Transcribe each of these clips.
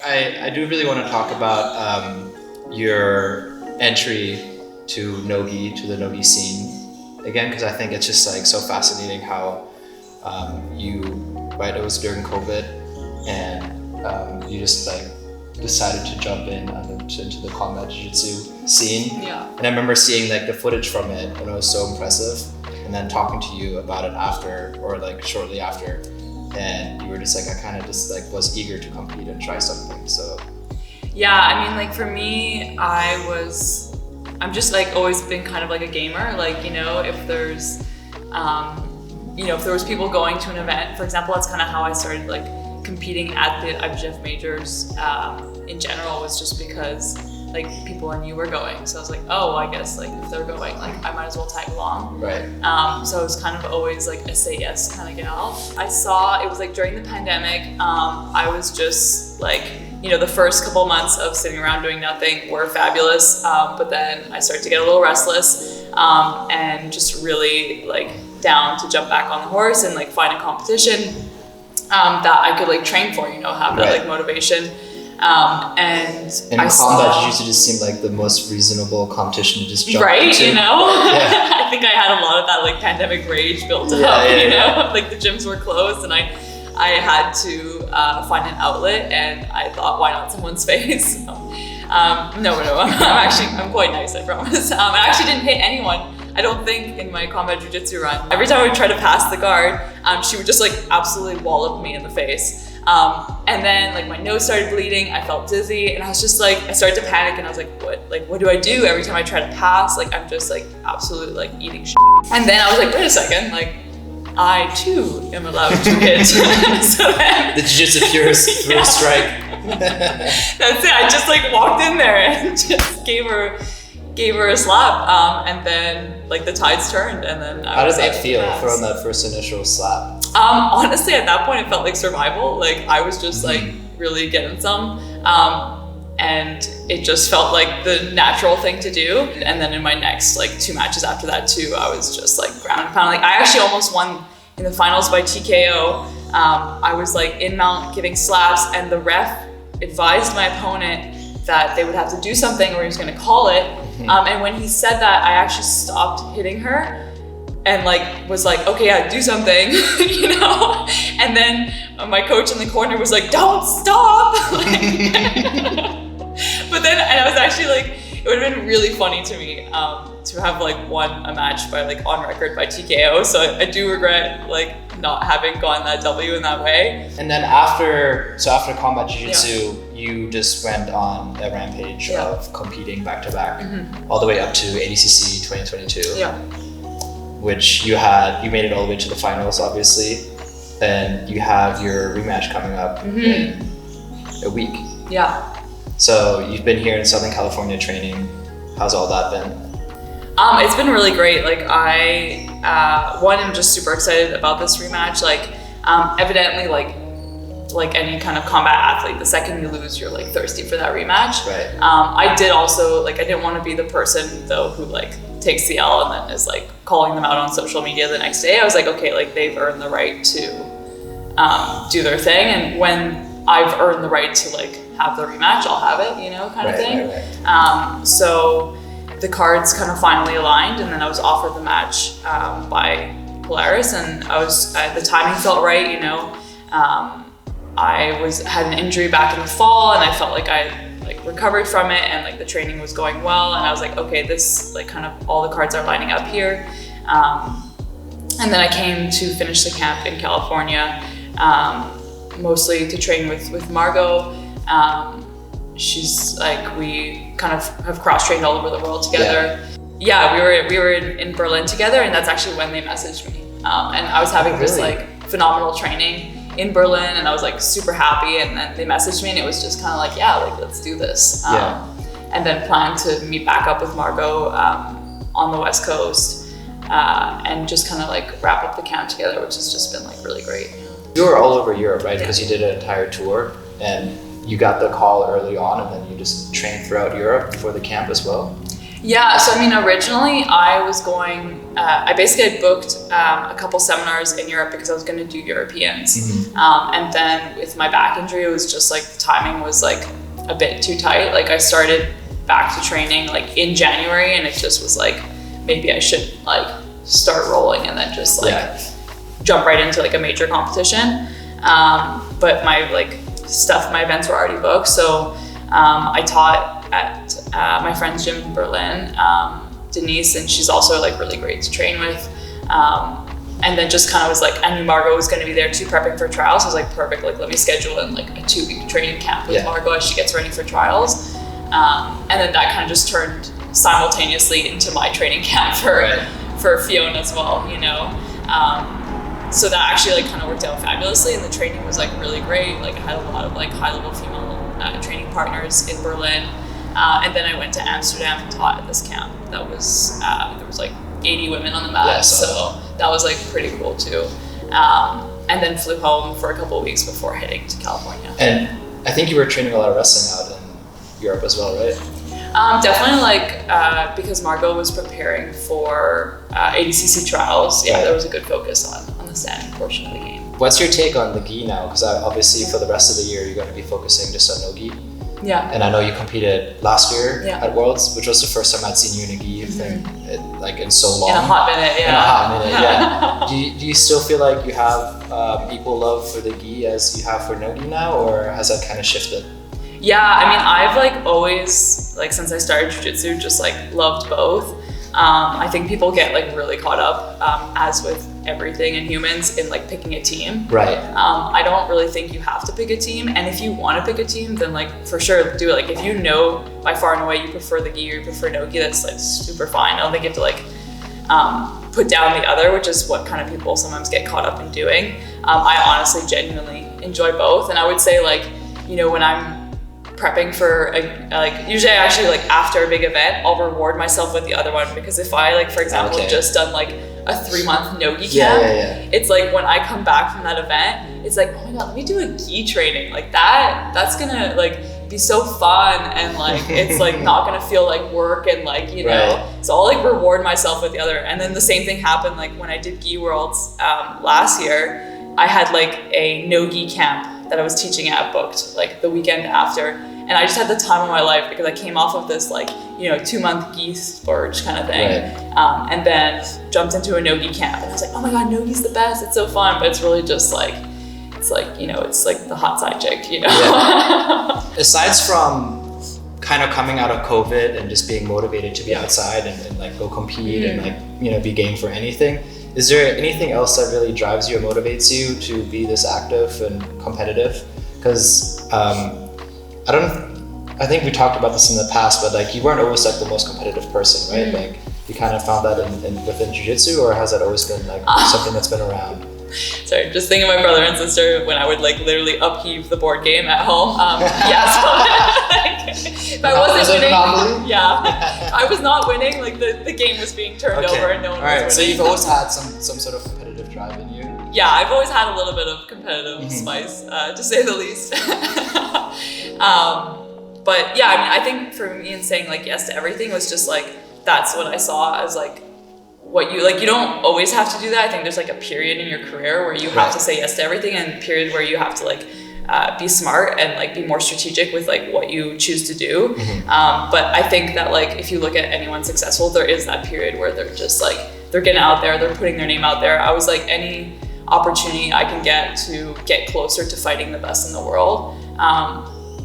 I do really want to talk about your entry to Nogi, to the Nogi scene again, because I think it's just like so fascinating how it was during COVID and you just like decided to jump into the combat jiu-jitsu scene. Yeah. And I remember seeing like the footage from it and it was so impressive, and then talking to you about it after, or like shortly after, and you were just like, I kind of just like was eager to compete and try something. So yeah, I mean, like for me, I'm just like always been kind of like a gamer. Like, you know, if there's if there was people going to an event, for example, that's kind of how I started like competing at the IBJJF majors in general, was just because like people I knew were going. So I was like, oh, I guess like if they're going, like I might as well tag along. right. So I was kind of always like a say yes kind of gal. I saw, it was like during the pandemic, I was just like, you know, the first couple months of sitting around doing nothing were fabulous. But then I started to get a little restless and just really like down to jump back on the horse and like find a competition that I could like train for, you know, have that like motivation. And combat jiu-jitsu just seemed like the most reasonable competition to just jump into. You know? Yeah. I think I had a lot of that like pandemic rage built up, you know? Like the gyms were closed and I had to find an outlet, and I thought, why not someone's face? No, I'm quite nice, I promise. I actually didn't hit anyone, I don't think, in my combat jiu-jitsu run. Every time I would try to pass the guard, she would just like absolutely wallop me in the face. And then like my nose started bleeding, I felt dizzy, and I was just like, I started to panic, and I was like, what do I do? Every time I try to pass, like I'm just like absolutely like eating shit. And then I was like, wait a second, like I too am allowed to hit. So then, the jiu-jitsu purist threw a strike. That's it. I just like walked in there and just gave her a slap, and then like the tides turned, and then how did that feel, throwing that first initial slap? Honestly, at that point, it felt like survival. Like I was just like really getting some, and it just felt like the natural thing to do. And then in my next like 2 matches after that too, I was just like ground and pound. Like I actually almost won in the finals by TKO. I was like in mount giving slaps, and the ref advised my opponent that they would have to do something or he was going to call it. And when he said that, I actually stopped hitting her and like was like, okay, yeah, do something, you know? And then my coach in the corner was like, don't stop. But then, and I was actually like, it would have been really funny to me to have like won a match by like on record by TKO. So I do regret like not having gotten that W in that way. And then after combat jiu-jitsu, you just went on a rampage of competing back to back, all the way up to ADCC 2022. Yeah. Which you made it all the way to the finals, obviously, and you have your rematch coming up in a week. Yeah. So you've been here in Southern California training. How's all that been? It's been really great. Like I'm just super excited about this rematch. Like evidently, like any kind of combat athlete, the second you lose, you're like thirsty for that rematch. Right. I did also, like, I didn't want to be the person though who like takes the L and then is like calling them out on social media the next day. I was like, okay, like they've earned the right to do their thing, and when I've earned the right to like have the rematch, I'll have it, you know, kind of thing. Right. So the cards kind of finally aligned, and then I was offered the match by Polaris, and the timing felt right, you know. I had an injury back in the fall, and I felt like I like recovered from it, and like the training was going well, and I was like, okay, this like kind of all the cards are lining up here. And then I came to finish the camp in California, mostly to train with Margot. She's like, we kind of have cross-trained all over the world together. Yeah, we were in Berlin together, and that's actually when they messaged me. And I was having this like phenomenal training in Berlin, and I was like super happy, and then they messaged me, and it was just kind of like, yeah, like let's do this. And then planned to meet back up with Margot on the West Coast and just kind of like wrap up the camp together, which has just been like really great. You were all over Europe, right? Because you did an entire tour, and you got the call early on, and then you just trained throughout Europe for the camp as well. Yeah, so I mean, originally I was going, I basically had booked a couple seminars in Europe because I was going to do Europeans. And then with my back injury, it was just like the timing was like a bit too tight. Like I started back to training like in January, and it just was like, maybe I should like start rolling and then just like jump right into like a major competition. But my my events were already booked. So I taught at my friend's gym in Berlin, Denise, and she's also like really great to train with. And then just kind of was like, I knew Margot was going to be there too, prepping for trials. So I was like, perfect, like let me schedule in like a 2-week training camp with Margot as she gets ready for trials. And then that kind of just turned simultaneously into my training camp for Fiona as well, you know. So that actually like kind of worked out fabulously, and the training was like really great. Like I had a lot of like high-level female training partners in Berlin. And then I went to Amsterdam and taught at this camp. That was, there was like 80 women on the mat, so that was like pretty cool too. And then flew home for a couple of weeks before heading to California. And I think you were training a lot of wrestling out in Europe as well, right? Definitely like, because Margot was preparing for ADCC trials, there was a good focus on the standing portion of the game. What's your take on the gi now? Because obviously for the rest of the year, you're going to be focusing just on no gi. Yeah. And I know you competed last year at Worlds, which was the first time I'd seen you in a gi thing, like in so long. In a hot minute, In a hot minute, yeah. Do you still feel like you have equal love for the gi as you have for no gi now, or has that kind of shifted? Yeah, I mean, I've like always, like since I started jiu-jitsu, just like loved both. I think people get like really caught up, as with everything in humans, in like picking a team. Right. I don't really think you have to pick a team, and if you want to pick a team, then like for sure do it. Like if you know by far and away you prefer the gi or you prefer no gi, that's like super fine. I don't think you have to like put down the other, which is what kind of people sometimes get caught up in doing. I honestly genuinely enjoy both, and I would say like, you know, when I'm prepping for usually I actually like after a big event, I'll reward myself with the other one, because if I like, for example, just done like a 3-month no-gi camp, it's like when I come back from that event, it's like, oh my god, let me do a gi training. Like that's gonna like be so fun, and like it's like not gonna feel like work, and like, you know, so I'll like reward myself with the other. And then the same thing happened like when I did Gi Worlds last year. I had like a no-gi camp that I was teaching at booked like the weekend after, and I just had the time of my life because I came off of this like, you know, 2-month gi splurge kind of thing, and then jumped into a no-gi camp, and I was like, oh my god, no-gi's the best, it's so fun. But it's really just like, it's like, you know, it's like the hot side chick, you know. Aside from kind of coming out of COVID and just being motivated to be outside and like go compete and like, you know, be game for anything, is there anything else that really drives you or motivates you to be this active and competitive? Because I think we talked about this in the past, but like you weren't always like the most competitive person, right? Like you kind of found that within jiu-jitsu, or has that always been like something that's been around? Sorry, just thinking of my brother and sister when I would like literally upheave the board game at home. If I wasn't winning, I was not winning. Like the game was being turned over and no one was winning. So you've always had some sort of competitive drive in you. Yeah, I've always had a little bit of competitive spice, to say the least. But yeah, I mean, I think for me, in saying like yes to everything was just like, that's what I saw as like what you like. You don't always have to do that. I think there's like a period in your career where you have to say yes to everything, and a period where you have to like be smart and like be more strategic with like what you choose to do. But I think that like if you look at anyone successful, there is that period where they're just like, they're getting out there, they're putting their name out there. I was like, any opportunity I can get to get closer to fighting the best in the world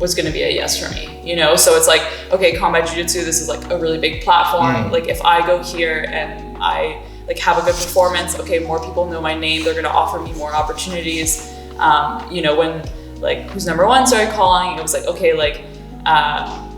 was going to be a yes for me, you know? So it's like, okay, combat jiu-jitsu, this is like a really big platform. Like if I go here and I like have a good performance, okay, more people know my name, they're going to offer me more opportunities. You know, when like Who's Number One started calling, it was like, okay, like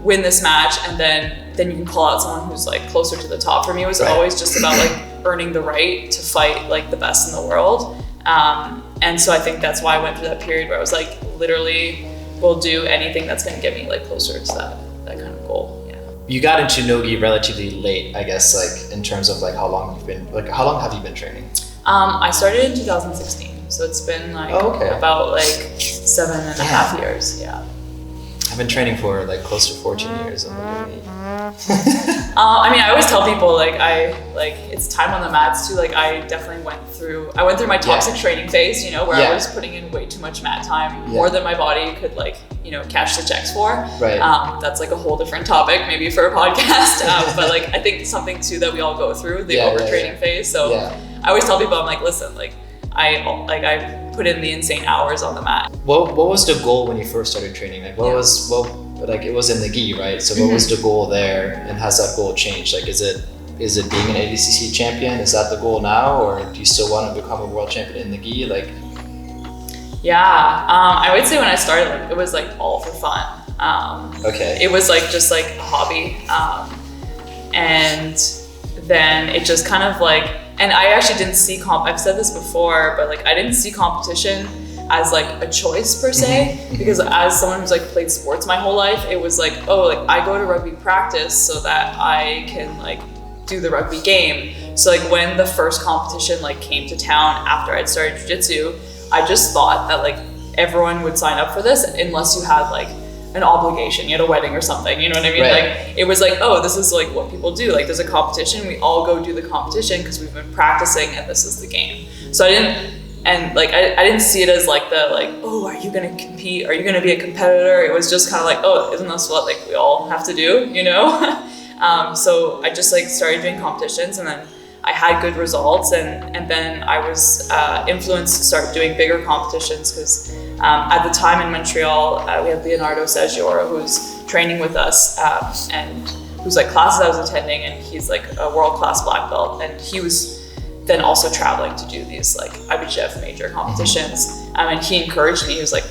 win this match, and then you can call out someone who's like closer to the top. For me, it was always just about like earning the right to fight like the best in the world. And so I think that's why I went through that period where I was like, literally will do anything that's going to get me like closer to that kind of goal. Yeah. You got into no-gi relatively late, I guess, like in terms of like how long have you been training? I started in 2016, so it's been like about like 7.5 years. Yeah. I've been training for like close to 14 years. I mean, I always tell people like it's time on the mats too. Like I definitely went through my toxic training phase, you know, where I was putting in way too much mat time, more than my body could like, you know, cash the checks for. Right. That's like a whole different topic, maybe for a podcast. But like I think something too that we all go through, the overtraining phase. So I always tell people, I'm like, listen, like I put in the insane hours on the mat. What was the goal when you first started training? Like like it was in the gi, right? So what was the goal there, and has that goal changed? Like is it being an ADCC champion? Is that the goal now, or do you still want to become a world champion in the gi? Like I would say when I started, like it was like all for fun. It was like just like a hobby, and then it just kind of like, and I actually didn't see I've said this before, but like I didn't see competition as like a choice per se, because as someone who's like played sports my whole life, it was like, oh, like I go to rugby practice so that I can like do the rugby game. So like when the first competition like came to town after I'd started jiu-jitsu, I just thought that like everyone would sign up for this unless you had like an obligation, you had a wedding or something, you know what I mean? Right. Like it was like, oh, this is like what people do. Like there's a competition, we all go do the competition because we've been practicing and this is the game. So I didn't see it as like the like, oh, are you gonna compete? Are you gonna be a competitor? It was just kind of like, oh, isn't this what like we all have to do, you know? So I just like started doing competitions, and then I had good results, and then I was influenced to start doing bigger competitions because at the time in Montreal, we had Leonardo Saggiora who's training with us, and whose like classes I was attending, and he's like a world-class black belt, and he was then also traveling to do these like IBJJF major competitions, and he encouraged me. He was like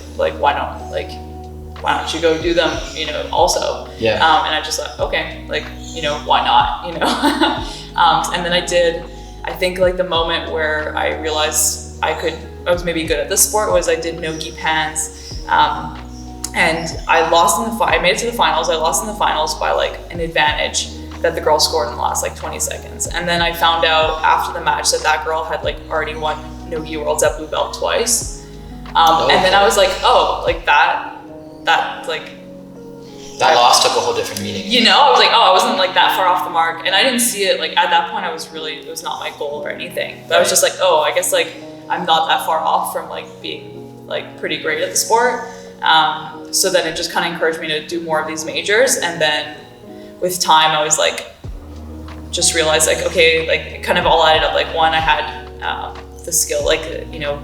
why don't you go do them, you know, also. And I just thought, okay, like, you know, why not, you know. And then I think like the moment where I realized I was maybe good at this sport was I did no-gi pans, and I made it to the finals. I lost in the finals by like an advantage that the girl scored in the last like 20 seconds. And then I found out after the match that girl had like already won no-gi worlds at blue belt twice. And then I was like, oh, like that loss took a whole different meaning. You know, I was like, oh, I wasn't like that far off the mark. And I didn't see it, like at that point it was not my goal or anything. But I was just like, oh, I guess like I'm not that far off from like being like pretty great at the sport. So then it just kind of encouraged me to do more of these majors. And then with time, I was like, just realized like, okay, like it kind of all added up. Like one, I had the skill, like, you know,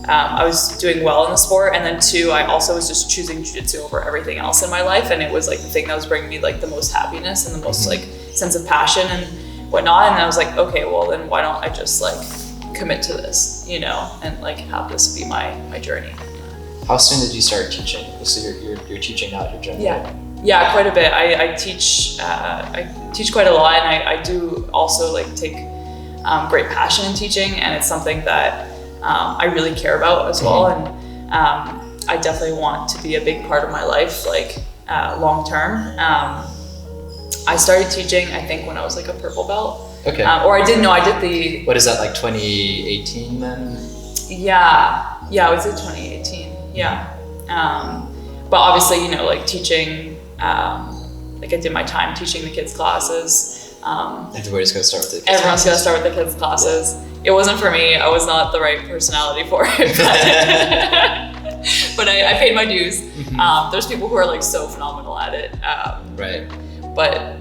I was doing well in the sport, and then two, I also was just choosing jiu-jitsu over everything else in my life, and it was like the thing that was bringing me like the most happiness and the most like sense of passion and whatnot. And I was like, okay, well then why don't I just like commit to this, you know, and like have this be my journey. How soon did you start teaching? So you're teaching now at your gym? Yeah, quite a bit. I teach quite a lot, and I do also like take great passion in teaching, and it's something that I really care about as well. And I definitely want to be a big part of my life, like long term. I started teaching, I think, when I was like a purple belt. Okay. Or I did the. What is that, like 2018 then? Yeah, I would say 2018. Yeah. But obviously, you know, like teaching, like I did my time teaching the kids' classes. Everybody's gonna start with the kids' Everyone's gonna start with the kids' classes. Yeah. It wasn't for me. I was not the right personality for it. But I paid my dues. There's people who are like so phenomenal at it. Right. But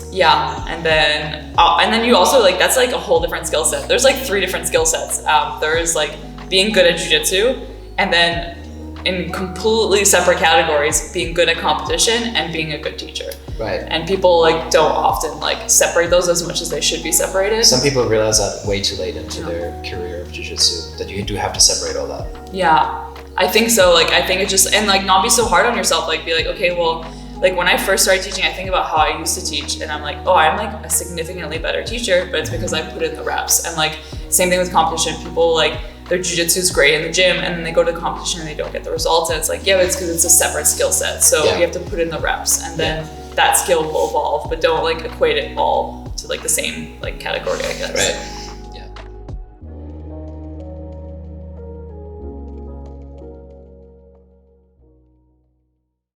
yeah, and then you also like, that's like a whole different skill set. There's like 3 different skill sets. There is like being good at jiu-jitsu, and then in completely separate categories, being good at competition and being a good teacher. Right. And people like don't often like separate those as much as they should be separated. Some people realize that way too late into their career of jiu-jitsu, that you do have to separate all that. Yeah, I think so. Like, I think it just, and like not be so hard on yourself, like be like, okay, well, like when I first started teaching, I think about how I used to teach, and I'm like, oh, I'm like a significantly better teacher, but it's because I put in the reps. And like, same thing with competition. People like, their jiu-jitsu is great in the gym, and then they go to the competition and they don't get the results. And it's like, yeah, but it's because it's a separate skill set. So you have to put in the reps, and then that skill will evolve, but don't like equate it all to like the same like category, I guess. Right.